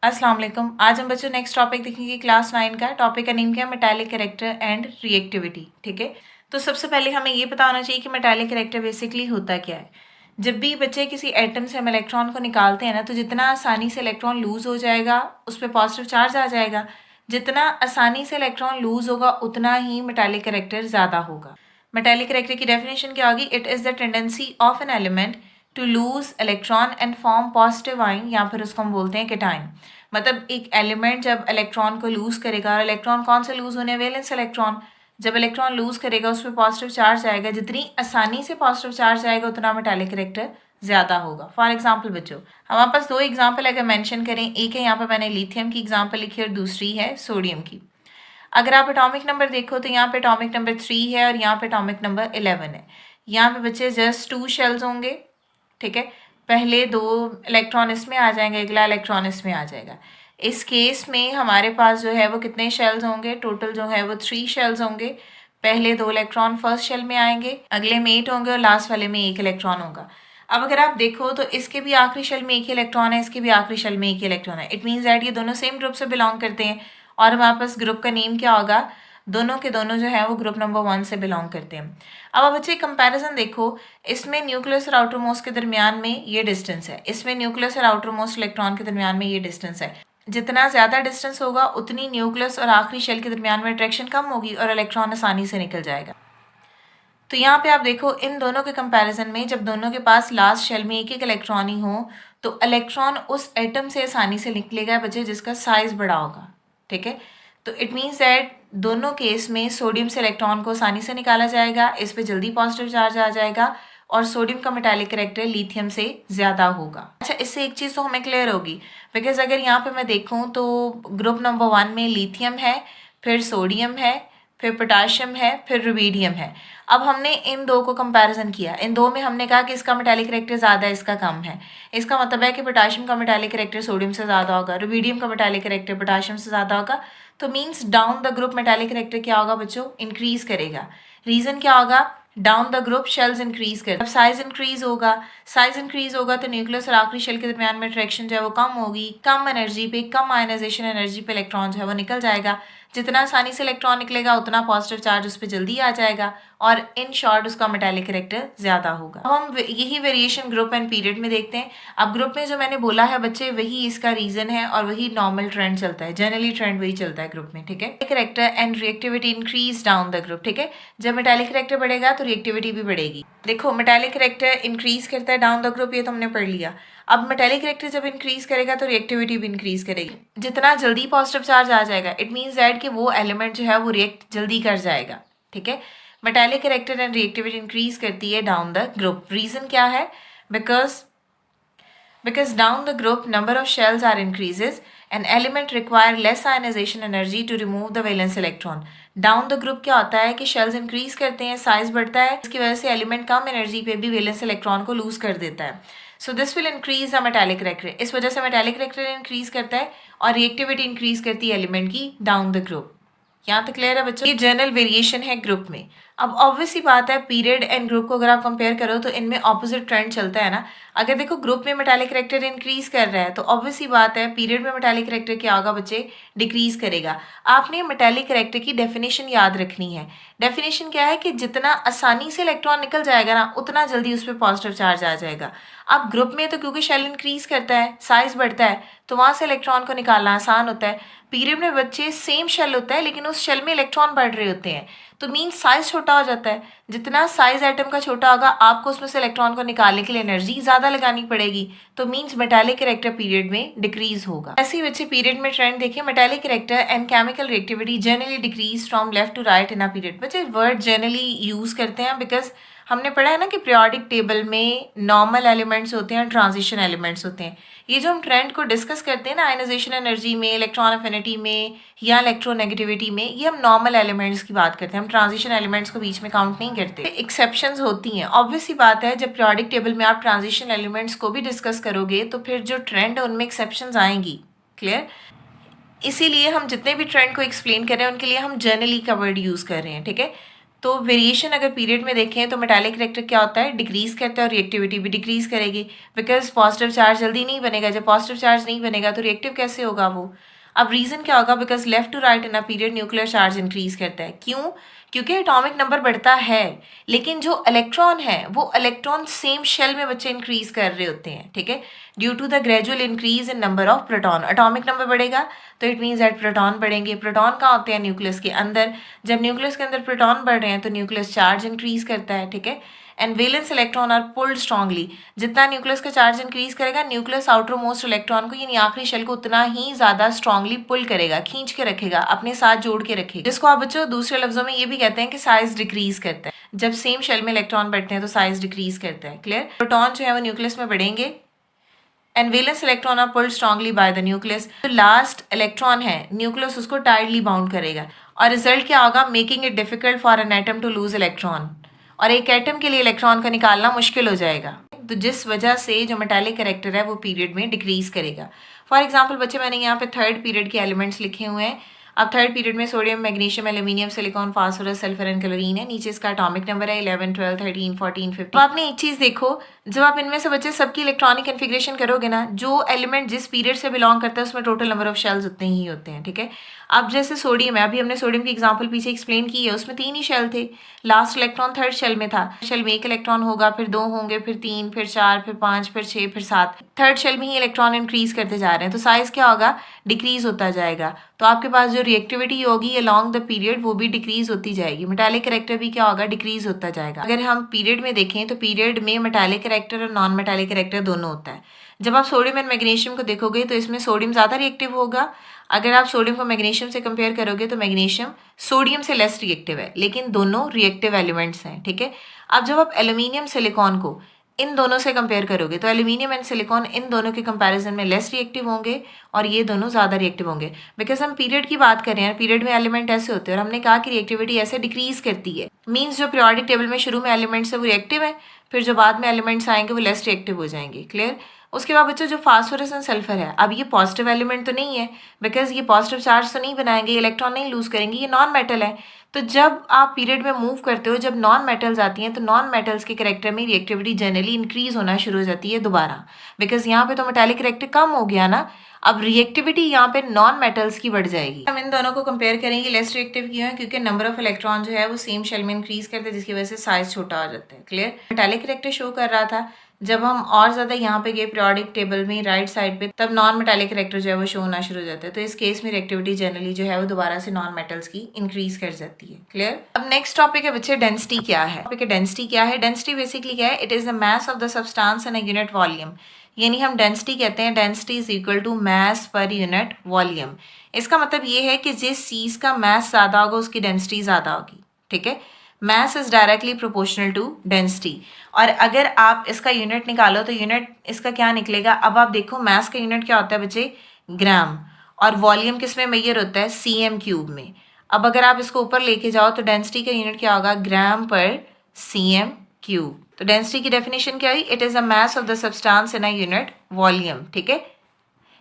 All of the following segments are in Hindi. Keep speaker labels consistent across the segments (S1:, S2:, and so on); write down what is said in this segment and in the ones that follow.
S1: अस्सलाम वालेकुम। आज हम बच्चों नेक्स्ट टॉपिक देखेंगे क्लास 9 का। टॉपिक का नेम क्या है? Metallic character and reactivity. ठीक है, तो सबसे पहले हमें ये पता होना चाहिए कि मेटालिक कैरेक्टर बेसिकली होता क्या है। जब भी बच्चे किसी एटम से हम इलेक्ट्रॉन को निकालते हैं ना, तो जितना आसानी से इलेक्ट्रॉन लूज हो जाएगा उस पर पॉजिटिव चार्ज आ जाएगा। जितना आसानी से इलेक्ट्रॉन लूज होगा उतना ही मेटालिक कैरेक्टर ज़्यादा होगा। मेटालिक कैरेक्टर की डेफिनेशन क्या होगी? It is the tendency of an element to lose electron and form positive ion, या फिर उसको हम बोलते हैं केटाइन। मतलब एक एलिमेंट जब इलेक्ट्रॉन को लूज करेगा, और इलेक्ट्रॉन कौन सा लूज होने? Valence electron. जब इलेक्ट्रॉन लूज करेगा उस पर पॉजिटिव चार्ज आएगा। जितनी आसानी से पॉजिटिव चार्ज आएगा उतना मेटालिक कैरेक्टर ज़्यादा होगा। फॉर एग्जाम्पल बच्चों, हमारे पास दो एग्जाम्पल अगर मेंशन करें, एक है यहाँ पर मैंने लिथियम की एग्जाम्पल लिखी और दूसरी है सोडियम की। अगर आप एटॉमिक नंबर देखो तो यहाँ पे एटॉमिक नंबर 3 है और यहाँ पे एटॉमिक नंबर 11 है। यहाँ पे बच्चे जस्ट 2 शेल्स होंगे। ठीक है, पहले 2 इलेक्ट्रॉन इसमें आ जाएंगे, अगला इलेक्ट्रॉन इसमें आ जाएगा। इस केस में हमारे पास जो है वो कितने शेल्स होंगे? टोटल जो है वो 3 शेल्स होंगे। पहले 2 इलेक्ट्रॉन फर्स्ट शेल में आएंगे, अगले में 8 होंगे और लास्ट वाले में 1 इलेक्ट्रॉन होगा। अब अगर आप देखो तो इसके भी आखिरी शेल में 1 इलेक्ट्रॉन है, इसके भी आखिरी शेल में 1 इलेक्ट्रॉन है। इट मीन्स दैट ये दोनों सेम ग्रुप से बिलोंग करते हैं। और हमारे पास ग्रुप का नेम क्या होगा? दोनों के दोनों जो है वो ग्रुप नंबर 1 से बिलोंग करते हैं। अब आप बच्चे कंपैरिजन देखो, इसमें न्यूक्लियस और आउटर मोस्ट के दरमियान में ये डिस्टेंस है, इसमें न्यूक्लियस और आउटर मोस्ट इलेक्ट्रॉन के दरमियान में ये डिस्टेंस है। जितना ज़्यादा डिस्टेंस होगा उतनी न्यूक्लियस और आखिरी शेल के दरमियान में अट्रैक्शन कम होगी और इलेक्ट्रॉन आसानी से निकल जाएगा। तो यहाँ पे आप देखो इन दोनों के कंपैरिजन में, जब दोनों के पास लास्ट शेल में 1 इलेक्ट्रॉन ही हो तो इलेक्ट्रॉन उस एटम से आसानी से निकलेगा बच्चे जिसका साइज बड़ा होगा। ठीक है, तो इट मीन्स दैट दोनों केस में सोडियम से इलेक्ट्रॉन को आसानी से निकाला जाएगा, इस पे जल्दी पॉजिटिव चार्ज आ जाएगा और सोडियम का मेटालिक कैरेक्टर लिथियम से ज़्यादा होगा। अच्छा, इससे एक चीज़ तो हमें क्लियर होगी, बिकॉज अगर यहाँ पे मैं देखूँ तो ग्रुप नंबर 1 में लिथियम है, फिर सोडियम है, फिर पोटाशियम है, फिर रुबीडियम है। अब हमने इन दो को कंपैरिजन किया, इन दो में हमने कहा कि इसका मेटालिक कैरेक्टर ज़्यादा है, इसका कम है। इसका मतलब है कि पोटाशियम का मेटालिक कैरेक्टर सोडियम से ज़्यादा होगा, रुबीडियम का मेटालिक कैरेक्टर पोटाशियम से ज़्यादा होगा। तो means down the group metallic character क्या होगा बच्चों? इंक्रीज करेगा। रीज़न क्या होगा? Down the group shells increase कर, अब साइज इंक्रीज होगा। साइज इंक्रीज होगा तो न्यूक्लियस और आखिरी शेल के दरमियान में अट्रैक्शन जो है वो कम होगी। कम एनर्जी पे, कम आयनाइजेशन एनर्जी पे इलेक्ट्रॉन जो है वो निकल जाएगा। जितना आसानी से इलेक्ट्रॉन निकलेगा उतना पॉजिटिव चार्ज उस पर जल्दी आ जाएगा और इन शॉर्ट उसका मेटालिक कैरेक्टर ज़्यादा होगा। अब हम यही वेरिएशन ग्रुप एंड पीरियड में देखते हैं। अब ग्रुप में जो मैंने बोला है बच्चे, वही इसका रीज़न है और वही नॉर्मल ट्रेंड चलता है, जनरली ट्रेंड वही चलता है ग्रुप में। ठीक है, character and reactivity increase down the group. ठीक है, जब मेटालिक कैरेक्टर बढ़ेगा तो रिएक्टिविटी भी बढ़ेगी। देखो, मेटालिक कैरेक्टर इंक्रीज करता है डाउन द ग्रुप, ये तो हमने पढ़ लिया। अब मेटालिक कैरेक्टर जब इंक्रीज करेगा तो रिएक्टिविटी भी इंक्रीज करेगी। जितना जल्दी पॉजिटिव चार्ज आ जाएगा, इट मीन्स दैट कि वो एलिमेंट जो है वो रिएक्ट जल्दी कर जाएगा। ठीक है, metallic character and reactivity increase करती है डाउन द ग्रुप। रीजन क्या है? Because down the group number of shells are increases an element require less ionization energy to remove the valence electron. Down the group क्या होता है कि शेल्स इंक्रीज करते हैं, साइज बढ़ता है, इसकी वजह से एलिमेंट कम एनर्जी पे भी वैलेंस इलेक्ट्रॉन को लूज कर देता है। So this will increase the metallic character. इस वजह से मेटालिक कैरेक्टर इंक्रीज करता है और रिएक्टिविटी इंक्रीज करती है एलिमेंट की डाउन द ग्रुप। यहाँ तक क्लियर है बच्चों? ये जनरल वेरिएशन है ग्रुप में। अब ऑब्वियस ही बात है, पीरियड एंड ग्रुप को अगर आप कंपेयर करो तो इनमें ऑपोजिट ट्रेंड चलता है ना। अगर देखो ग्रुप में मेटालिक कैरेक्टर इंक्रीज कर रहा है तो ऑब्वियस ही बात है पीरियड में मेटालिक कैरेक्टर क्या होगा बच्चे? डिक्रीज करेगा। आपने मेटालिक कैरेक्टर की डेफिनेशन याद रखनी है। डेफिनेशन क्या है कि जितना आसानी से इलेक्ट्रॉन निकल जाएगा ना उतना जल्दी उस पर पॉजिटिव चार्ज आ जाएगा। अब ग्रुप में तो क्योंकि शेल इंक्रीज करता है, साइज बढ़ता है, तो वहाँ से इलेक्ट्रॉन को निकालना आसान होता है। पीरियड में बच्चे सेम शेल होता है लेकिन उस शेल में इलेक्ट्रॉन बढ़ रहे होते हैं, तो मीन्स साइज छोटा हो जाता है। जितना साइज एटम का छोटा होगा आपको उसमें से इलेक्ट्रॉन को निकालने के लिए एनर्जी ज़्यादा लगानी पड़ेगी, तो मीन्स मेटालिक कैरेक्टर पीरियड में डिक्रीज होगा। ऐसे ही बच्चे पीरियड में ट्रेंड देखिए, metallic character and chemical reactivity generally decrease from left to right in a period. बच्चे वर्ड जनरली यूज करते हैं बिकॉज हमने पढ़ा है ना कि पीरियोडिक टेबल में नॉर्मल एलिमेंट्स होते हैं, ट्रांजिशन एलिमेंट्स होते हैं। ये जो हम ट्रेंड को डिस्कस करते हैं ना, आयनाइजेशन एनर्जी में, इलेक्ट्रॉन अफिनिटी में या इलेक्ट्रोनेगेटिविटी में, ये हम नॉर्मल एलिमेंट्स की बात करते हैं, हम ट्रांजिशन एलिमेंट्स को बीच में काउंट नहीं करते। एक्सेप्शंस होती हैं, ऑब्वियस सी बात है। जब पीरियोडिक टेबल में आप ट्रांजिशन एलिमेंट्स को भी डिस्कस करोगे तो फिर जो ट्रेंड है उनमें एक्सेप्शंस आएंगी। क्लियर? इसीलिए हम जितने भी ट्रेंड को एक्सप्लेन कर रहे हैं उनके लिए हम जर्नली का वर्ड यूज़ कर रहे हैं। ठीक है, तो वेरिएशन अगर पीरियड में देखें तो मेटालिक करेक्टर क्या होता है, डिक्रीज करता है और रिएक्टिविटी भी डिक्रीज करेगी, बिकॉज पॉजिटिव चार्ज जल्दी नहीं बनेगा। जब पॉजिटिव चार्ज नहीं बनेगा तो रिएक्टिव कैसे होगा वो। अब रीजन क्या होगा, because left to right in a period nuclear charge increase करता है। क्यों, क्योंकि एटॉमिक नंबर बढ़ता है, लेकिन जो इलेक्ट्रॉन है वो इलेक्ट्रॉन सेम शेल में बच्चे इंक्रीज कर रहे होते हैं, ठीक है, due to the gradual increase in number of proton. Atomic number बढ़ेगा तो इट मीन्स दैट प्रोटॉन बढ़ेंगे। प्रोटॉन कहाँ होते हैं, न्यूक्लियस के अंदर। जब न्यूक्लियस के अंदर प्रोटॉन बढ़ रहे हैं तो न्यूक्लियस चार्ज इंक्रीज करता है, ठीक है, and valence electron are pulled strongly. जितना न्यूक्लियस का चार्ज इंक्रीज करेगा, न्यूक्लियस आउटर मोस्ट इलेक्ट्रॉन को यानी आखिरी शेल को उतना ही ज्यादा स्ट्रांगली पुल करेगा, खींच के रखेगा, अपने साथ जोड़ के रखेगा, जिसको आप बच्चों दूसरे लफ्जों में ये भी कहते हैं कि साइज डिक्रीज करता है। जब सेम शेल में इलेक्ट्रॉन बढ़ते हैं तो साइज डिक्रीज करता है। क्लियर। प्रोटॉन जो है वो न्यूक्लियस में बढ़ेंगे and valence electron are pulled strongly by the nucleus. जो लास्ट इलेक्ट्रॉन है न्यूक्लियस उसको टाइटली बाउंड करेगा और रिजल्ट क्या होगा, making it difficult for an atom to lose electron. और एक एटम के लिए इलेक्ट्रॉन का निकालना मुश्किल हो जाएगा, तो जिस वजह से जो मेटालिक कैरेक्टर है वो पीरियड में डिक्रीज करेगा। फॉर एग्जांपल बच्चे मैंने यहाँ पे थर्ड पीरियड के एलिमेंट्स लिखे हुए हैं। अब थर्ड पीरियड में sodium, magnesium, aluminium, silicon, phosphorus, sulphur and chlorine है। नीचे इसका एटॉमिक नंबर है 11, 12, 13, 14, 15। तो आपने एक चीज देखो, जब आप इनमें से बच्चे सबकी इलेक्ट्रॉनिक कन्फिग्रेशन करोगे ना, जो एलिमेंट जिस पीरियड से बिलोंग करता है उसमें टोटल नंबर ऑफ शेल्स उतने ही होते हैं, ठीक है। अब जैसे सोडियम है, अभी हमने सोडियम की एग्जांपल पीछे एक्सप्लेन की है, उसमें 3 ही शेल थे। लास्ट इलेक्ट्रॉन थर्ड शेल में था। शेल में 1 इलेक्ट्रॉन होगा, फिर 2 होंगे, फिर 3, फिर 4, फिर 5, फिर 6, फिर 7। थर्ड शेल में ही इलेक्ट्रॉन इंक्रीज करते जा रहे हैं, तो साइज क्या होगा, डिक्रीज होता जाएगा। तो आपके पास जो रिएक्टिविटी होगी अलोंग द पीरियड वो भी डिक्रीज होती जाएगी। मेटालिक कैरेक्टर भी क्या होगा, डिक्रीज होता जाएगा। अगर हम पीरियड में देखें तो पीरियड में मेटालिक कैरेक्टर और नॉन मेटालिक कैरेक्टर दोनों होता है। जब आप सोडियम एंड मैग्नीशियम को देखोगे तो इसमें सोडियम ज़्यादा रिएक्टिव होगा। अगर आप सोडियम को मैग्नीशियम से कंपेयर करोगे तो मैग्नीशियम सोडियम से लेस रिएक्टिव है, लेकिन दोनों रिएक्टिव एलिमेंट्स हैं, ठीक है। अब जब आप एल्यूमिनियम सिलिकॉन को इन दोनों से कंपेयर करोगे तो एल्यूमिनियम एंड सिलिकॉन इन दोनों के कंपैरिजन में लेस रिएक्टिव होंगे और ये दोनों ज़्यादा रिएक्टिव होंगे। बिकॉज हम पीरियड की बात कर रहे हैं, पीरियड में एलिमेंट ऐसे होते हैं और हमने कहा कि रिएक्टिविटी ऐसे डिक्रीज करती है। मीन्स जो पीरियोडिक टेबल में शुरू में एलिमेंट्स है वो रिएक्टिव है, फिर जो बाद में एलिमेंट्स आएंगे वो लेस रिएक्टिव हो जाएंगे। क्लियर। उसके बाद बच्चों जो फास्फोरस एंड सल्फर है, अब ये पॉजिटिव एलिमेंट तो नहीं है, बिकॉज ये पॉजिटिव चार्ज तो नहीं बनाएंगे, इलेक्ट्रॉन नहीं लूज करेंगे, ये नॉन मेटल है। तो जब आप पीरियड में मूव करते हो, जब नॉन मेटल्स आती हैं तो नॉन मेटल्स के करेक्टर में रिएक्टिविटी जनरली इंक्रीज होना शुरू हो जाती है दोबारा, बिकॉज यहाँ पे तो मेटालिक करेक्टर कम हो गया ना, अब रिएक्टिविटी यहाँ पे नॉन मेटल्स की बढ़ जाएगी। हम इन दोनों को कंपेयर करेंगे, लेस रिएक्टिव क्यों है, क्योंकि नंबर ऑफ इलेक्ट्रॉन जो है वो सेम शेल में इंक्रीज करते हैं, जिसकी वजह से साइज छोटा हो जाता है। क्लियर। मेटालिक करेक्टर शो कर रहा था, जब हम और ज्यादा यहाँ पे गए पीरियोडिक टेबल में राइट साइड पे, तब नॉन मेटालिक करेक्टर जो है वो शो होना शुरू हो जाता है। तो इस केस में रिएक्टिविटी जनरली जो है वो दोबारा से नॉन मेटल्स की इंक्रीज कर जाती है। क्लियर। अब नेक्स्ट टॉपिक है बच्चे डेंसिटी क्या है। टॉपिक है डेंसिटी क्या है। डेंसिटी बेसिकली क्या है, it is the mass of the substance in a unit volume, यानी हम डेंसिटी कहते हैं, density is equal to mass per unit volume. इसका मतलब ये है कि जिस चीज का मास ज्यादा होगा उसकी डेंसिटी ज्यादा होगी, ठीक है। Mass is directly proportional to density. और अगर आप इसका यूनिट निकालो तो यूनिट इसका क्या निकलेगा। अब आप देखो मास का यूनिट क्या होता है बच्चे, ग्राम, और वॉल्यूम किस में मेजर होता है, सीएम क्यूब में। अब अगर आप इसको ऊपर लेके जाओ तो डेंसिटी का यूनिट क्या होगा, ग्राम पर सीएम क्यूब। तो डेंसिटी की डेफिनेशन क्या हुई, it is a mass of the substance in a unit volume, ठीक है।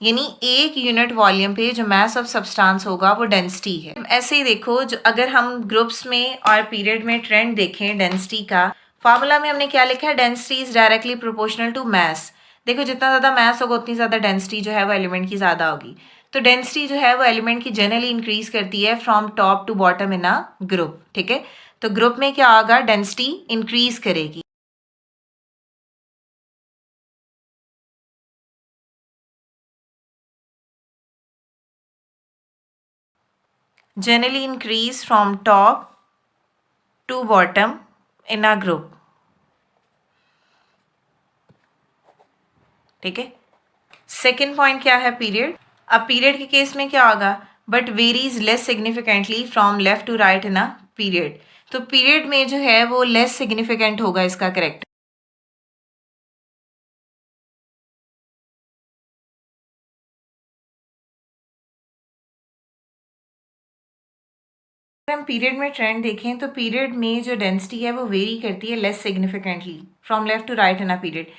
S1: यानी एक यूनिट वॉल्यूम पे जो मास ऑफ सब्सटेंस होगा वो डेंसिटी है। ऐसे ही देखो, जो अगर हम ग्रुप्स में और पीरियड में ट्रेंड देखें डेंसिटी का, फार्मूला में हमने क्या लिखा है, density is directly proportional to mass. देखो जितना ज्यादा मास होगा उतनी ज्यादा डेंसिटी जो है वो एलिमेंट की ज्यादा होगी। तो डेंसिटी जो है वो एलिमेंट की जनरली इंक्रीज करती है from top to bottom in a group, ठीक है। तो ग्रुप में क्या होगा, डेंसिटी इंक्रीज करेगी। generally increase from top to bottom in a group, ठीक है। सेकेंड पॉइंट क्या है, पीरियड। अब पीरियड के केस में क्या होगा, but varies less significantly from left to right in a period. तो पीरियड में जो है वो लेस सिग्निफिकेंट होगा इसका करेक्टर। हम पीरियड में ट्रेंड देखें तो पीरियड में जो डेंसिटी है वो वेरी करती है less significantly from left to right in a period.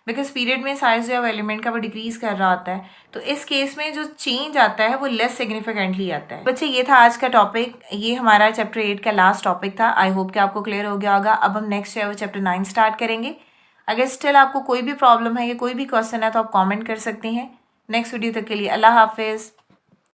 S1: Because period में साइज ऑफ एलिमेंट का वो डिक्रीज कर रहा होता है, तो इस केस में जो चेंज आता है वो लेस सिग्निफिकेंटली आता है। बच्चे ये था आज का टॉपिक, ये हमारा चैप्टर 8 का लास्ट टॉपिक था। आई होप कि आपको क्लियर हो गया होगा। अब हम नेक्स्ट है वो चैप्टर 9 स्टार्ट करेंगे। अगर स्टिल आपको कोई भी प्रॉब्लम है या कोई भी क्वेश्चन है तो आप कमेंट कर सकते हैं। नेक्स्ट वीडियो तक के लिए अल्लाह हाफिज़।